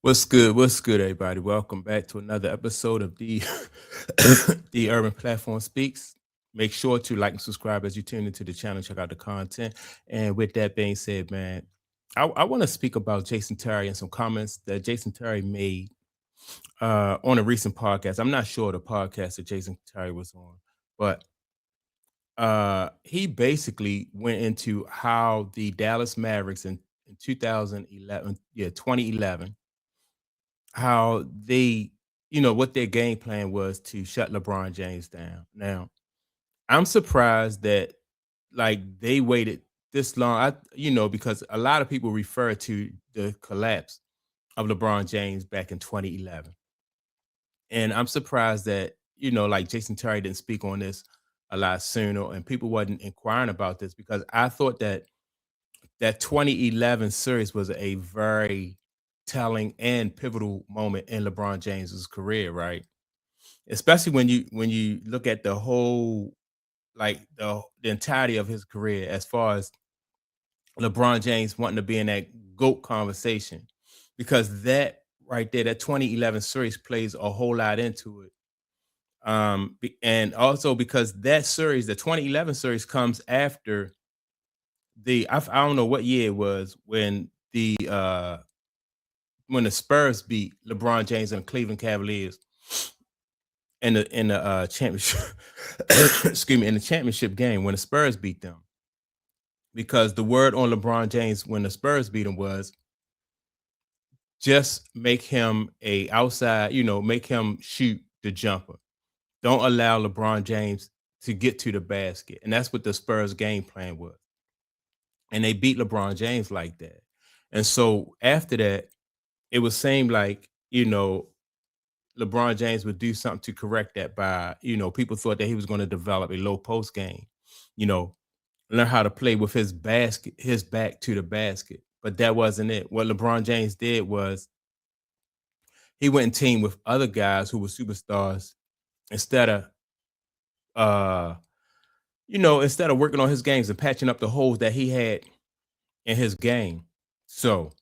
What's good? What's good, everybody? Welcome back to another episode of the the Urban Platform Speaks. Make sure to like and subscribe as you tune into the channel. Check out the content. And with that being said, man, I want to speak about Jason Terry and some comments that Jason Terry made on a recent podcast. I'm not sure the podcast that Jason Terry was on, but he basically went into how the Dallas Mavericks in 2011, 2011, how they, what their game plan was to shut LeBron James down. Now, I'm surprised that like they waited this long. Because a lot of people refer to the collapse of LeBron James back in 2011. And I'm surprised that, like Jason Terry didn't speak on this a lot sooner and people wasn't inquiring about this because I thought that that 2011 series was a very telling and pivotal moment in LeBron James's career, right? Especially when you look at the whole like the entirety of his career as far as LeBron James wanting to be in that GOAT conversation. Because that right there, that 2011 series plays a whole lot into it. And also because that series, the 2011 series comes after I don't know what year it was when the Spurs beat LeBron James and the Cleveland Cavaliers in the championship excuse me, in the championship game when the Spurs beat them. Because the word on LeBron James when the Spurs beat him was just make him a outside, make him shoot the jumper. Don't allow LeBron James to get to the basket. And that's what the Spurs game plan was. And they beat LeBron James like that. And so after that, it would seem like, LeBron James would do something to correct that by, people thought that he was going to develop a low post game, you know, learn how to play with his back to the basket. But that wasn't it. What LeBron James did was he went and teamed with other guys who were superstars instead of uh, instead of working on his games and patching up the holes that he had in his game. So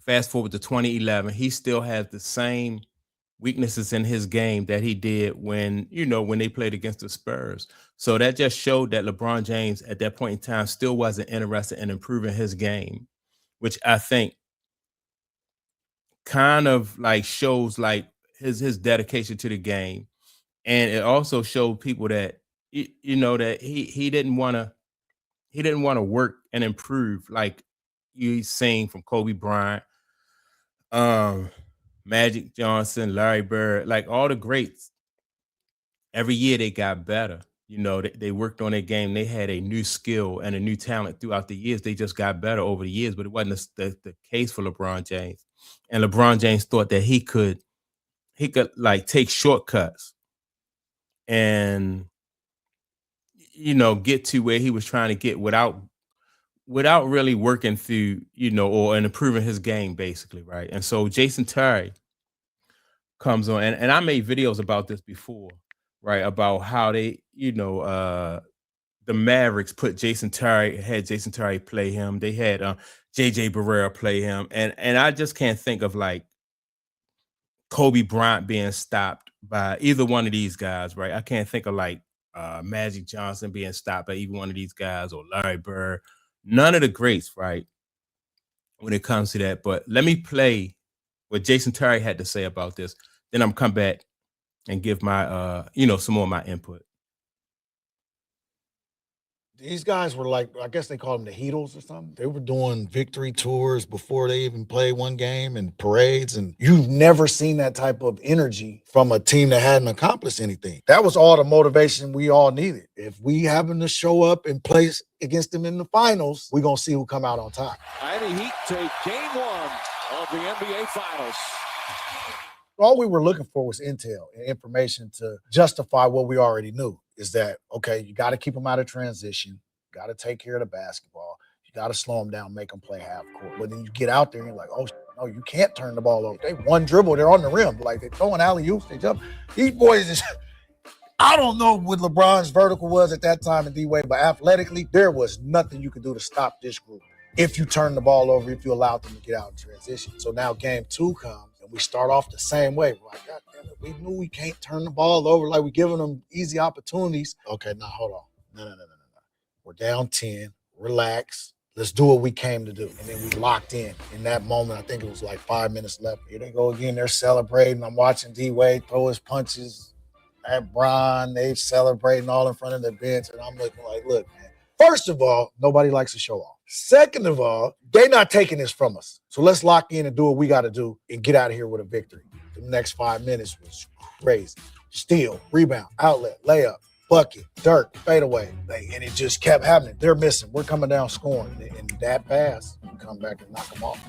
fast forward to 2011, he still has the same weaknesses in his game that he did when they played against the Spurs. So that just showed that LeBron James at that point in time still wasn't interested in improving his game, which I think kind of like shows like his dedication to the game. And it also showed people that that he didn't want to work and improve like you seen from Kobe Bryant, um, Magic Johnson, Larry Bird, like all the greats. Every year they got better. They worked on their game. They had a new skill and a new talent throughout the years. They just got better over the years, but it wasn't the case for LeBron James. And LeBron James thought that he could like take shortcuts and get to where he was trying to get without really working through, or and improving his game basically, right? And so Jason Terry comes on and I made videos about this before, right? About how the Mavericks had Jason Terry play him. They had JJ Barrera play him. And I just can't think of like Kobe Bryant being stopped by either one of these guys, right? I can't think of like Magic Johnson being stopped by either one of these guys or Larry Bird. None of the greats, right? When it comes to that. But let me play what Jason Terry had to say about this. Then I'm come back and give my some more of my input. These guys were like, I guess they called them the Heatles or something. They were doing victory tours before they even played one game and parades. And you've never seen that type of energy from a team that hadn't accomplished anything. That was all the motivation we all needed. If we happen to show up and play against them in the finals, we're going to see who come out on top. Miami Heat take game one of the NBA Finals. All we were looking for was intel and information to justify what we already knew. Is that, okay, you got to keep them out of transition. You got to take care of the basketball. You got to slow them down, make them play half court. But then you get out there and you're like, oh, no, you can't turn the ball over. They one dribble, they're on the rim. Like they're throwing alley-oops, they jump. These boys is, I don't know what LeBron's vertical was at that time in D-Wade, but athletically, there was nothing you could do to stop this group. if you turn the ball over, if you allow them to get out in transition. So now game 2 comes, and we start off the same way. We're like, God damn it, we knew we can't turn the ball over. Like, we're giving them easy opportunities. Okay, now hold on. No. We're down 10. Relax. Let's do what we came to do. And then we locked in that moment. I think it was like 5 minutes left. Here they go again. They're celebrating. I'm watching D-Wade throw his punches at Bron. They celebrating all in front of the bench. And I'm looking like, look, man, first of all, nobody likes to show off. Second of all, they're not taking this from us. So let's lock in and do what we got to do and get out of here with a victory. The next 5 minutes was crazy. Steal, rebound, outlet, layup, bucket, Dirk, fadeaway. And it just kept happening. They're missing. We're coming down scoring. And that fast, we come back and knock them off.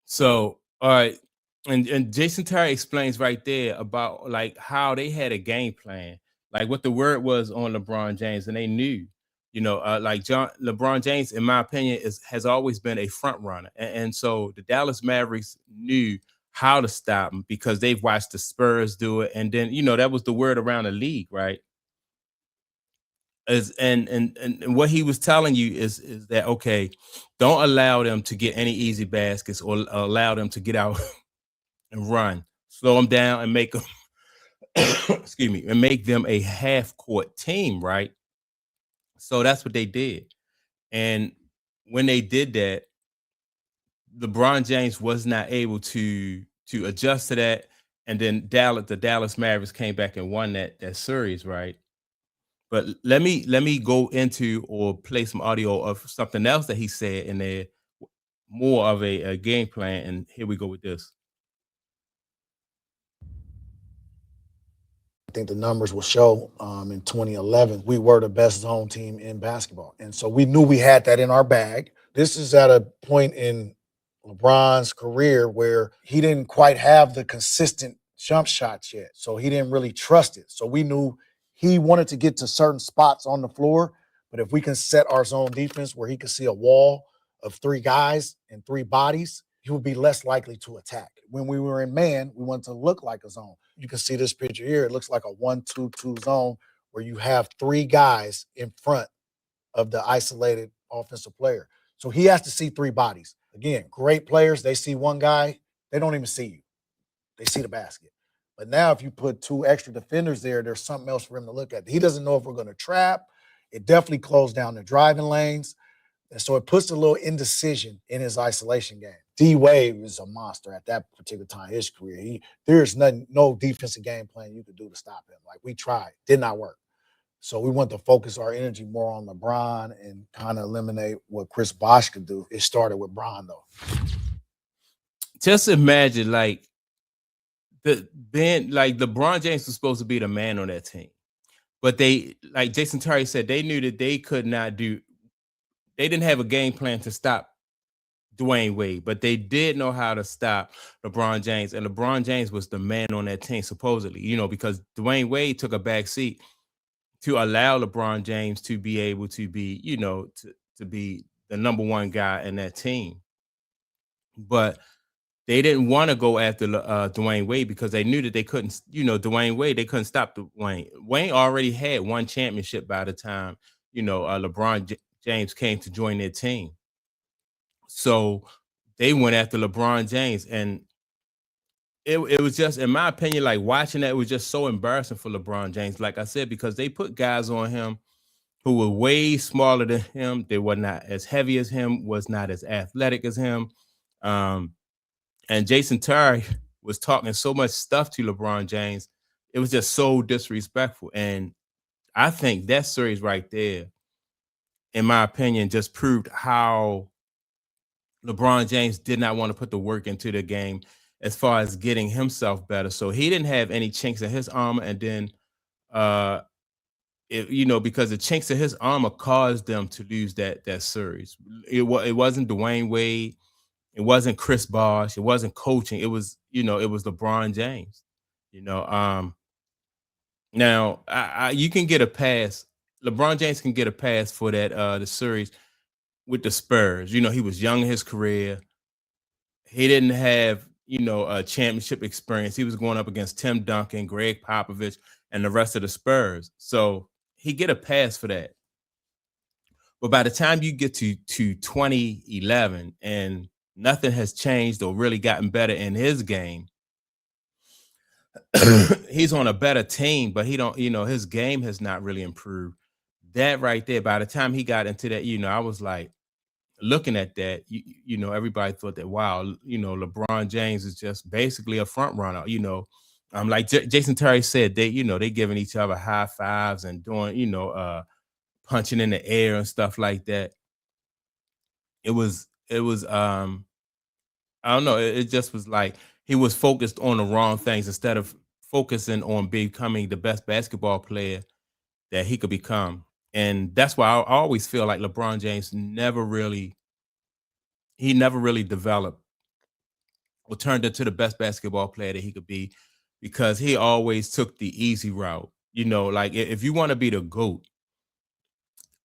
So, all right. And Jason Terry explains right there about like how they had a game plan, like what the word was on LeBron James, and they knew, LeBron James, in my opinion, has always been a front runner, and so the Dallas Mavericks knew how to stop him because they've watched the Spurs do it, and then that was the word around the league, right? And what he was telling you is that, okay, don't allow them to get any easy baskets or allow them to get out and run. Slow them down and make them excuse me, and make them a half court team, right? So that's what they did. And when they did that, LeBron James was not able to adjust to that. And then the Dallas Mavericks came back and won that series, right? But let me go into or play some audio of something else that he said in there, more of a game plan. And here we go with this. I think the numbers will show in 2011, we were the best zone team in basketball. And so we knew we had that in our bag. This is at a point in LeBron's career where he didn't quite have the consistent jump shots yet. So he didn't really trust it. So we knew he wanted to get to certain spots on the floor. But if we can set our zone defense where he could see a wall of 3 guys and 3 bodies, he would be less likely to attack. When we were in man, we wanted to look like a zone. You can see this picture here. It looks like a 1-2-2 zone where you have 3 guys in front of the isolated offensive player. So he has to see 3 bodies. Again, great players, they see one guy, they don't even see you. They see the basket. But now if you put 2 extra defenders there, there's something else for him to look at. He doesn't know if we're going to trap. It definitely closed down the driving lanes. And so it puts a little indecision in his isolation game. D-Wade was a monster at that particular time in his career. There's no defensive game plan you could do to stop him. Like, we tried, did not work. So we want to focus our energy more on LeBron and kind of eliminate what Chris Bosh could do. It started with Bron, though. Just imagine, like, LeBron James was supposed to be the man on that team. But they, like Jason Terry said, they knew that they could not do, they didn't have a game plan to stop Dwayne Wade, but they did know how to stop LeBron James. And LeBron James was the man on that team, supposedly, because Dwayne Wade took a back seat to allow LeBron James to be able to be, to be the number 1 guy in that team. But they didn't want to go after Dwayne Wade because they knew that they couldn't, Dwayne Wade, they couldn't stop Dwayne. Wayne already had 1 championship by the time, LeBron James came to join their team. So they went after LeBron James, and it was just, in my opinion, like, watching that, it was just so embarrassing for LeBron James. Like I said, because they put guys on him who were way smaller than him. They were not as heavy as him, was not as athletic as him. And Jason Terry was talking so much stuff to LeBron James. It was just so disrespectful. And I think that series right there, in my opinion, just proved how LeBron James did not want to put the work into the game as far as getting himself better. So he didn't have any chinks in his armor. And then, because the chinks in his armor caused them to lose that series. It wasn't Dwayne Wade. It wasn't Chris Bosh. It wasn't coaching. It was, it was LeBron James. Now you can get a pass. LeBron James can get a pass for that the series with the Spurs. He was young in his career. He didn't have, a championship experience. He was going up against Tim Duncan, Greg Popovich, and the rest of the Spurs. So he get a pass for that. But by the time you get to 2011 and nothing has changed or really gotten better in his game, he's on a better team, but he don't, his game has not really improved. That right there, by the time he got into that, I was like looking at that, everybody thought that, wow, LeBron James is just basically a front runner, like Jason Terry said, they giving each other high fives and doing, punching in the air and stuff like that. It was I don't know, it just was like he was focused on the wrong things instead of focusing on becoming the best basketball player that he could become. And that's why I always feel like LeBron James never really developed or turned into the best basketball player that he could be, because he always took the easy route. Like if you want to be the GOAT,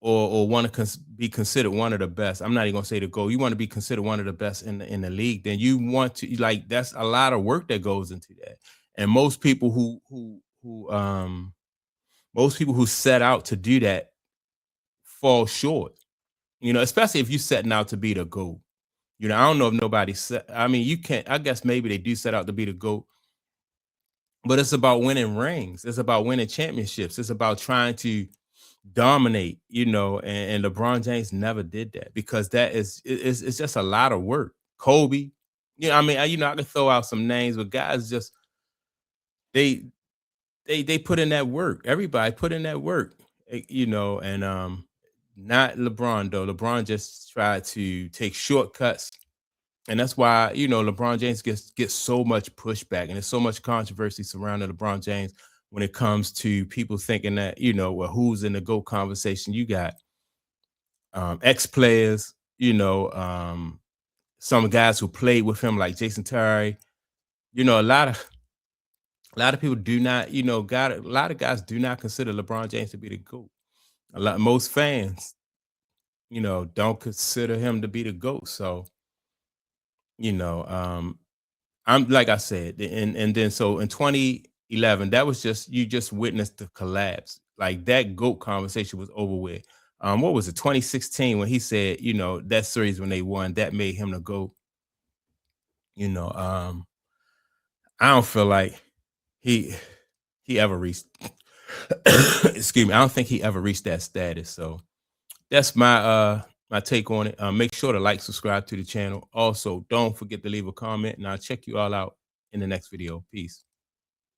or want to be considered one of the best. I'm not even gonna say the GOAT. You want to be considered one of the best in the league, then you want to, like, that's a lot of work that goes into that. And most people who set out to do that fall short. Especially if you setting out to be the GOAT. I don't know if nobody set. I mean, you can't. I guess maybe they do set out to be the GOAT, but it's about winning rings. It's about winning championships. It's about trying to dominate, and LeBron James never did that, because it's just a lot of work. Kobe, I mean, I can throw out some names, but guys just they put in that work. Everybody put in that work, and not LeBron though. LeBron just tried to take shortcuts. And that's why, LeBron James gets so much pushback, and there's so much controversy surrounding LeBron James when it comes to people thinking that, well, who's in the GOAT conversation? You got ex-players, some guys who played with him like Jason Terry. A lot of people do not, a lot of guys do not consider LeBron James to be the GOAT. Most fans, don't consider him to be the GOAT. So, I'm, like I said, and then so in 2011, that was you just witnessed the collapse. Like, that GOAT conversation was over with. What was it, 2016, when he said, that series when they won, that made him the GOAT. I don't feel like he ever reached excuse me, I don't think he ever reached that status. So that's my take on it. Make sure to like, subscribe to the channel. Also, don't forget to leave a comment, and I'll check you all out in the next video. Peace.